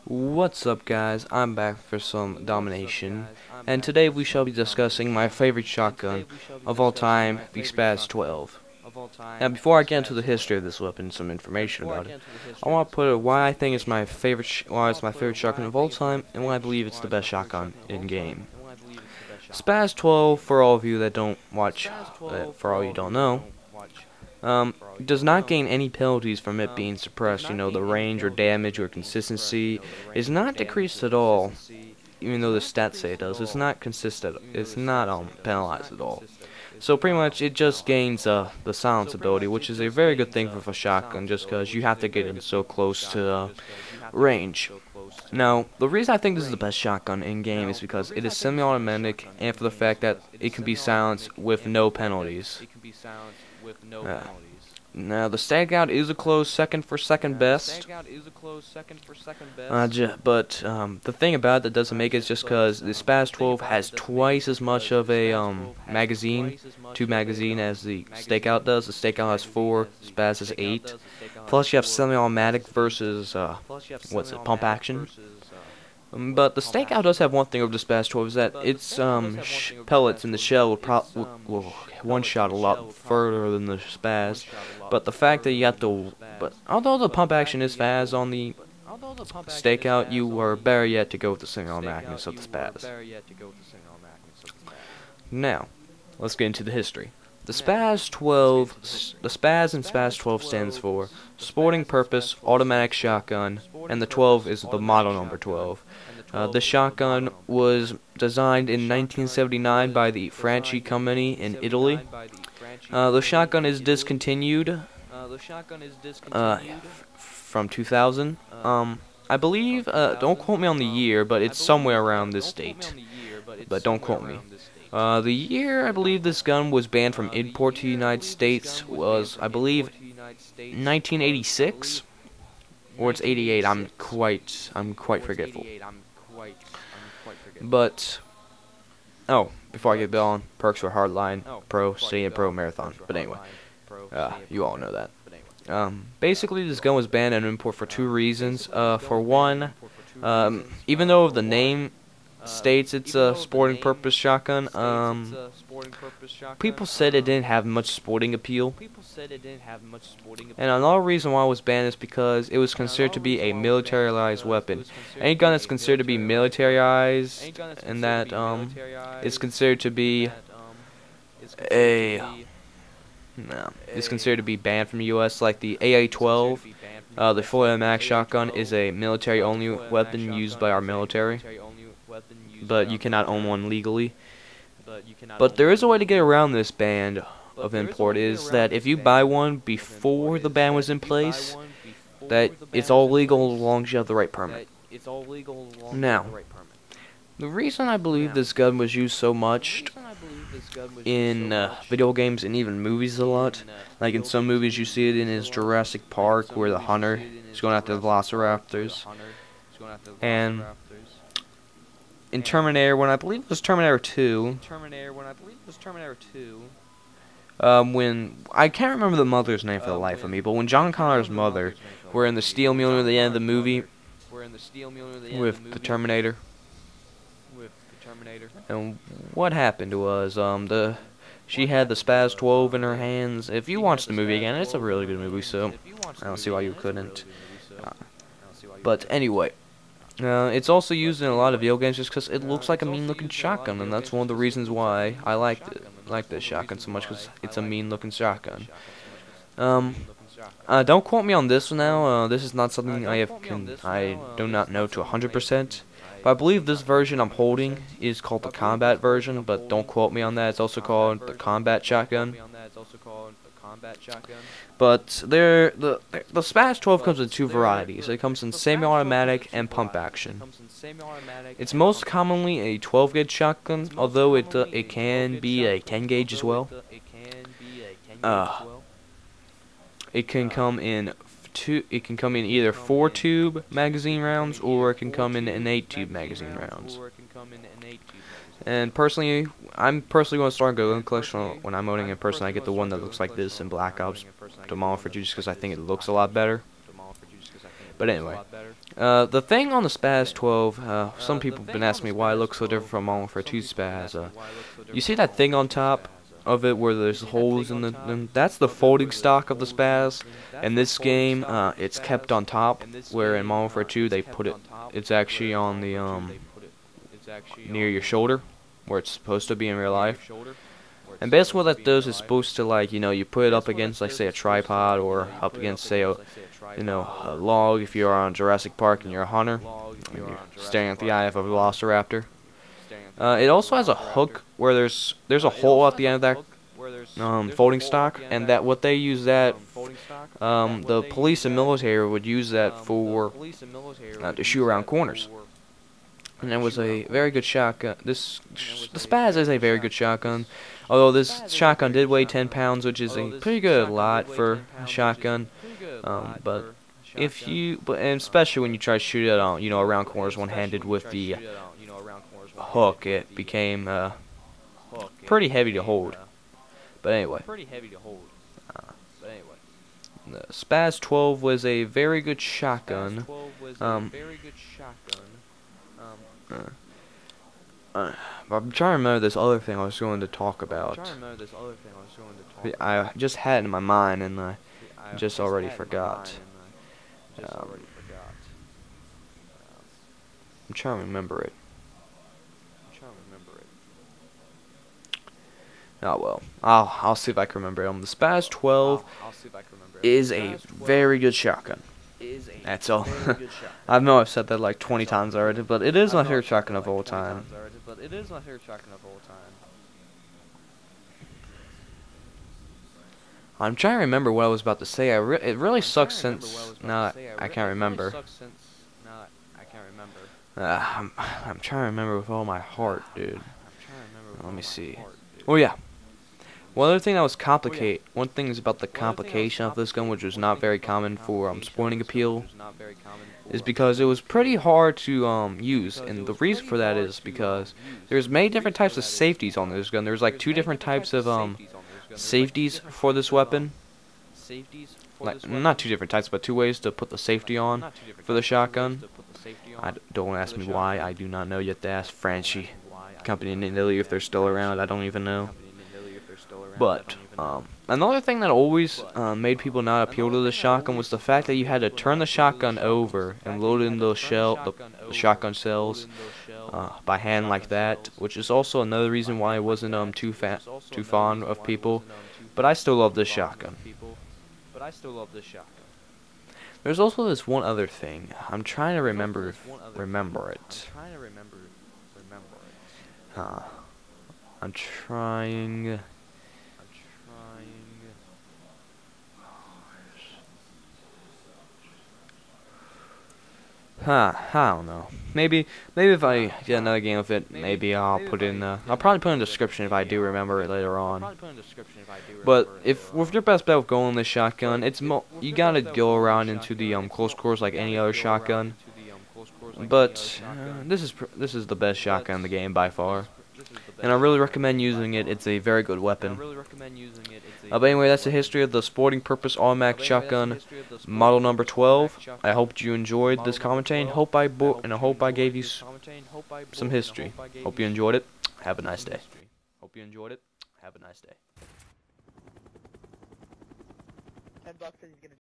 What's up, guys? I'm back for some Domination, and today we shall be discussing my favorite shotgun of all time, the Spas-12. Now, before I get into the history of this weapon and some information about it, I want to put why I think it's my favorite why it's my favorite shotgun of all time, and why I believe it's the best shotgun in game. Spas-12, for all of you that don't watch, for all you don't know, does not gain any penalties from it being suppressed. You know, the range or damage or consistency is not decreased at all, even though the stats say it does. It's not consistent. It's not penalized at all. So pretty much it just gains the silence ability, which is a very good thing for a shotgun, just because you have to get in so close to range. Now, the reason I think this is the best shotgun in game is because it is semi-automatic, and for the fact that it can be silenced with no penalties. Now, the stakeout is a close second for second best. But the thing about it that doesn't make it is just because the Spas-12 has twice as much of a magazine as the stakeout does. The stakeout has 4, Spas has 8. Plus, you have semi-automatic versus pump action. But the stakeout does have one thing over the Spas-12 is that its pellets in the shell will one-shot a lot further than the Spas. But the fact that you have to, although the pump action is fast on the stakeout, you are better yet to go with the semi-automaticness of the Spas. Now, let's get into the history. The Spas-12, the Spas in Spas-12 stands for Sporting Purpose Automatic Shotgun, and the 12 is the model number 12. The shotgun was designed in 1979 by the Franchi company in Italy. The shotgun is discontinued from 2000. I believe, don't quote me on the year, but it's somewhere around this date. But don't quote me. The year I believe this gun was banned from import to the United States was, I believe, 1986, or it's 88. I'm quite forgetful. But before I get on, perks for Hardline Pro, Slienced Pro, Marathon. But anyway, you all know that. Basically, this gun was banned in import for 2 reasons. For one, even though the name states it's a sporting purpose shotgun, people said it didn't have much sporting appeal. And another reason why it was banned is because it was considered to be a militarized weapon. Any gun that's considered to be militarized, and that is considered to be it's considered to be banned from the U.S. Like the AA-12, the fully automatic shotgun is a military-only weapon used by our military. But you cannot own one legally. But there is a way to get around this ban of import, is that if you buy one before the ban was in place, that it's all legal as long as you have the right permit. Now, the reason I believe this gun was used so much in video games and even movies a lot, like in some movies you see it in is Jurassic Park, where the hunter is going after the velociraptors, and in Terminator, when I believe it was Terminator 2, when I can't remember the mother's name for the life of me, but when John Connor's mother were in the steel mill at the end of the movie with the Terminator, and what happened was she had the Spas-12 in her hands. If you watch the movie again, it's a really good movie, so I don't see why you couldn't. But anyway. It's also used in a lot of video games just because it looks like a mean-looking shotgun, and that's one of the reasons why I like this shotgun so much, because it's a mean-looking shotgun. Don't quote me on this now. This is not something I do not know to 100%. But I believe this version I'm holding is called the combat version, but don't quote me on that. It's also called the combat shotgun. But the Spas-12 comes in 2 varieties. It comes in semi-automatic and pump action. It's most commonly a 12-gauge shotgun, although it can be a 10-gauge as well. It can come in either 4-tube magazine rounds, or it can come in an 8-tube magazine rounds. And personally, I'm personally going to start a gun collection when I'm owning it. Personally, I get the one that looks like this in Black Ops Domination, just because I think it looks a lot better. But anyway, The thing on the Spas-12, some people have been asking me why it looks so different from Modern Warfare 2 Spas. You see that thing on top of it where there's holes in that's the folding stock of the Spas. In this game, it's kept on top, where in Modern Warfare 2 they put it, it's actually on the, near your shoulder, where it's supposed to be in real life. And basically what that does is supposed to, like, you know, you put it up against, like, say, a tripod, or up against, say, a log if you're on Jurassic Park and you're a hunter, and you're staring at the eye of a velociraptor. It also has a hook where there's a hole at the end of that folding stock, and that what they use that, the police and military would use that for to shoot around corners. And it was a very good shotgun. The Spas is a very good shotgun. Although this shotgun did weigh 10 pounds, which is a pretty good lot for a shotgun. But and especially when you try to shoot it on, around corners one-handed with the hook, it became pretty heavy to hold. But anyway, the Spas-12 was a very good shotgun. I'm trying to remember this other thing I was going to talk about. I just had it in my mind and I just already forgot. I'm trying to remember it. Oh well, I'll see if I can remember it. The Spas-12 is a very good shotgun. That's all. I know I've said that like 20 times already, but it is my favorite shotgun of all time. I'm trying to remember what I was about to say. It really sucks since now I can't remember. I'm trying to remember with all my heart, dude. Let me see. Oh yeah. One other thing that was one thing is about the complication of this gun, which was not very common for sporting appeal, is because it was pretty hard to use, and the reason for that is because there's many different types of safeties on this gun. There's like 2 different types of safeties for this weapon. Like, not 2 different types, but 2 ways to put the safety on for the shotgun. Don't ask me why. I do not know yet. To ask Franchi company in Italy if they're still around. I don't even know. But another thing that always made people not appeal to the shotgun was the fact that you had to turn the shotgun over and load in the shotgun shells by hand like that, which is also another reason why I wasn't too fond of people. But I still love this shotgun. There's also this one other thing. I'm trying to remember it. I'm trying. I don't know. Maybe if I get another game of it, maybe I'll put in. I'll probably put in the description if I do remember it later on. But with your best bet of going this shotgun, you gotta go around into the close quarters like any other shotgun. But this is the best shotgun in the game by far, and I really recommend using it. It's a very good weapon. But anyway, that's the history of the sporting purpose automatic shotgun model number 12. I hope you enjoyed this commentating. I hope I gave you some history. Hope you enjoyed it. Have a nice day. $10 says he's gonna